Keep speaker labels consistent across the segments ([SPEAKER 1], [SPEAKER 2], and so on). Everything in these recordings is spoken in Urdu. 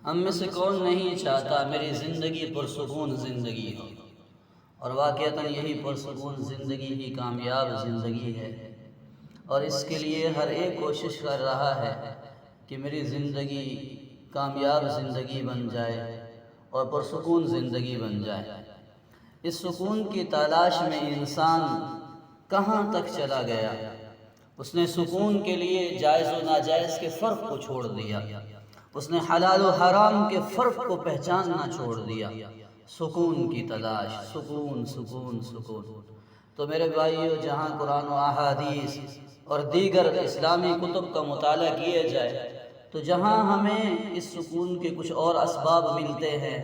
[SPEAKER 1] ہم میں سے کون نہیں چاہتا میری زندگی پرسکون زندگی ہو، اور واقعتاً یہی پرسکون زندگی ہی کامیاب زندگی ہے، اور اس کے لیے ہر ایک کوشش کر رہا ہے کہ میری زندگی کامیاب زندگی بن جائے اور پرسکون زندگی بن جائے۔ اس سکون کی تلاش میں انسان کہاں تک چلا گیا؟ اس نے سکون کے لیے جائز و ناجائز کے فرق کو چھوڑ دیا، اس نے حلال و حرام کے فرق کو پہچاننا چھوڑ دیا۔ سکون کی تلاش، سکون سکون سکون۔ تو میرے بھائیو، جہاں قرآن و احادیث اور دیگر اسلامی کتب کا مطالعہ کیا جائے تو جہاں ہمیں اس سکون کے کچھ اور اسباب ملتے ہیں،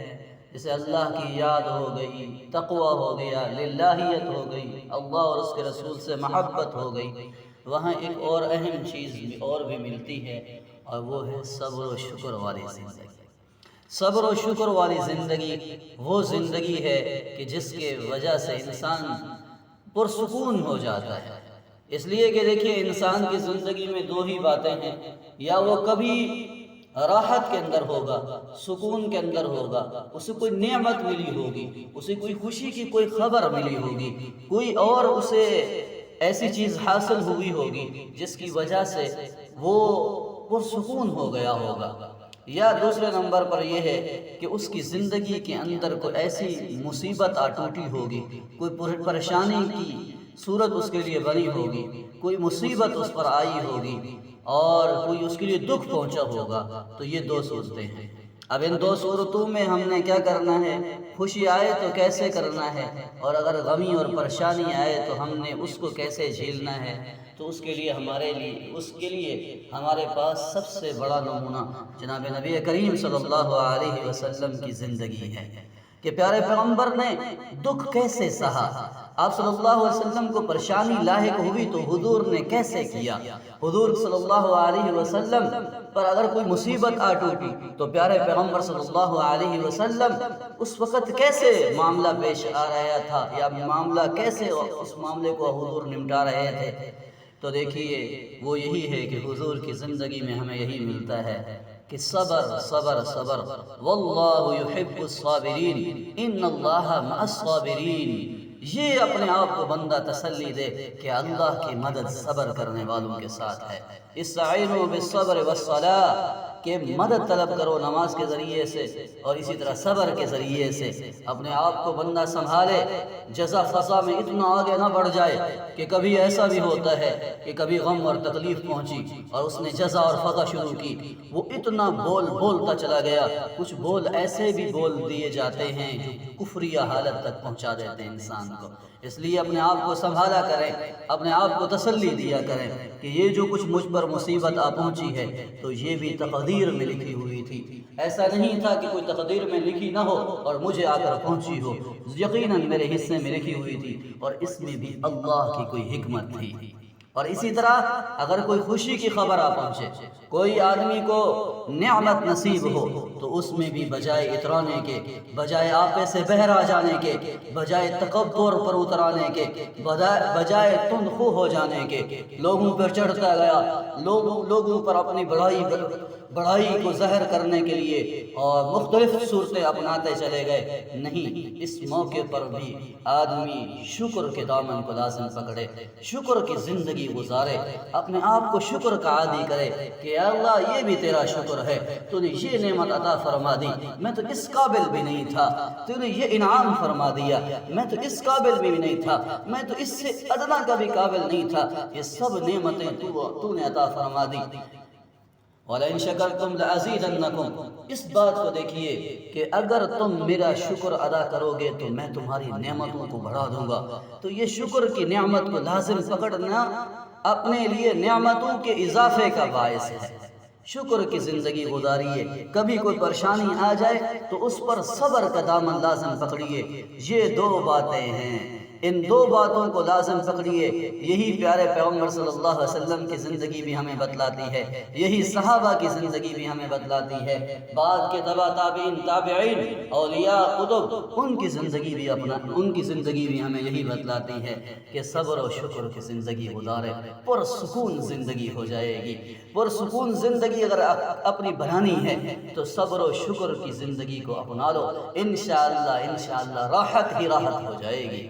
[SPEAKER 1] جیسے اللہ کی یاد ہو گئی، تقوی ہو گیا، للہیت ہو گئی، اللہ اور اس کے رسول سے محبت ہو گئی، وہاں ایک اور اہم چیز بھی ملتی ہے، اور وہ ہے صبر و شکر والی زندگی۔ صبر و شکر والی زندگی وہ زندگی ہے کہ جس کے وجہ سے انسان پرسکون ہو جاتا ہے۔ اس لیے کہ دیکھیے، انسان کی زندگی میں دو ہی باتیں ہیں، یا وہ کبھی راحت کے اندر ہوگا، سکون کے اندر ہوگا، اسے کوئی نعمت ملی ہوگی، اسے کوئی خوشی کی کوئی خبر ملی ہوگی، کوئی اور اسے ایسی چیز حاصل ہوئی ہوگی جس کی وجہ سے وہ پرسکون ہو گیا ہوگا، یا دوسرے نمبر پر یہ ہے کہ اس کی زندگی کے اندر کوئی ایسی مصیبت آ ٹوٹی ہوگی، کوئی پریشانی کی صورت اس کے لیے بنی ہوگی، کوئی مصیبت اس پر آئی ہوگی، اور کوئی اس کے لیے دکھ پہنچا ہوگا۔ تو یہ دو صورتیں ہیں۔ اب ان دو صورتوں میں ہم نے کیا کرنا ہے؟ خوشی آئے تو کیسے کرنا ہے، اور اگر غمی اور پریشانی آئے تو ہم نے اس کو کیسے جھیلنا ہے؟ تو اس کے لیے ہمارے پاس سب سے بڑا نمونہ جناب نبی کریم صلی اللہ علیہ وسلم کی زندگی ہے کہ پیارے پیغمبر نے دکھ کیسے سہا۔ آپ صلی اللہ علیہ وسلم کو پریشانی لاحق ہوئی تو حضور نے کیسے کیا؟ حضور صلی اللہ علیہ وسلم پر اگر کوئی مصیبت آ ٹوٹی تو پیارے پیغمبر صلی اللہ علیہ وسلم اس وقت کیسے معاملہ پیش آ رہا تھا، یا معاملہ کیسے اس معاملے کو حضور نمٹا رہے تھے؟ تو دیکھیے، وہ یہی ہے کہ حضور کی زندگی میں ہمیں یہی ملتا ہے کہ صبر صبر صبر، واللہ یحب الصابرین، ان اللہ مع الصابرین۔ یہ اپنے آپ کو بندہ تسلی دے کہ اللہ کی مدد صبر کرنے والوں کے ساتھ ہے۔ استعینوا بالصبر والصلاۃ، کہ مدد طلب کرو نماز کے ذریعے سے اور اسی طرح صبر کے ذریعے سے۔ اپنے آپ کو بندہ سنبھالے، جزا فضا میں اتنا آگے نہ بڑھ جائے کہ کبھی ایسا بھی ہوتا ہے کہ کبھی غم اور تکلیف پہنچی اور اس نے جزا اور فضا شروع کی، وہ اتنا بولتا چلا گیا، کچھ بول ایسے بھی بول دیے جاتے ہیں جو کفریہ حالت تک پہنچا دیتے ہیں انسان کو۔ اس لیے اپنے آپ کو سنبھالا کریں، اپنے آپ کو تسلی دیا کریں کہ یہ جو کچھ مجھ پر مصیبت آ پہنچی ہے تو یہ بھی تقدیر میں لکھی ہوئی تھی۔ ایسا نہیں تھا کہ کوئی تقدیر میں لکھی نہ ہو اور مجھے آ کر پہنچی ہو، یقیناً میرے حصے میں لکھی ہوئی تھی، اور اس میں بھی اللہ کی کوئی حکمت تھی۔ اور اسی طرح اگر کوئی خوشی کی خبر آ پہنچے، کوئی آدمی کو نعمت نصیب ہو، تو اس میں بھی بجائے اترانے کے، بجائے آپے سے بہر آ جانے کے، بجائے تکبر پر اترانے کے، بجائے تندخو ہو جانے کے، لوگوں پر چڑھتا گیا، لوگوں پر اپنی بڑائی کو ظاہر کرنے کے لیے اور مختلف صورتیں اپناتے چلے گئے۔ نہیں، اس موقع پر بھی آدمی شکر کے دامن کو لازم پکڑے، شکر کی زندگی گزارے، اپنے آپ کو شکر کا عادی کرے کہ یا اللہ، یہ بھی تیرا شکر ہے، تو نے یہ نعمت عطا فرما دی، میں تو اس قابل بھی نہیں تھا، تو نے یہ انعام فرما دیا، میں تو اس قابل بھی نہیں تھا، میں تو اس سے ادنا کا بھی قابل نہیں تھا، یہ سب نعمتیں تو نے عطا فرما دی۔ وَلَئِن شَكَرْتُمْ لَأَزِيدَنَّكُمْ، اس بات کو دیکھیے کہ اگر تم میرا شکر ادا کرو گے تو میں تمہاری نعمتوں کو بڑھا دوں گا۔ تو یہ شکر کی نعمت کو لازم پکڑنا اپنے لیے نعمتوں کے اضافے کا باعث ہے۔ شکر کی زندگی گزاریے، کبھی کوئی پریشانی آ جائے تو اس پر صبر کا دامن لازم پکڑیے۔ یہ دو باتیں ہیں ان دو باتوں کو لازم پکڑیے، یہی پیارے پیغمبر صلی اللہ علیہ وسلم کی زندگی بھی ہمیں بتلاتی ہے، یہی صحابہ کی زندگی بھی ہمیں بتلاتی ہے، بعد کے تبع تابعین، تابعین، اولیاء، قطب، ان کی زندگی بھی ہمیں یہی بتلاتی ہے کہ صبر و شکر کی زندگی گزارے، پرسکون زندگی ہو جائے گی۔ پرسکون زندگی اگر اپنی بنانی ہے تو صبر و شکر کی زندگی کو اپنا لو، انشاءاللہ راحت ہی راحت ہو جائے گی۔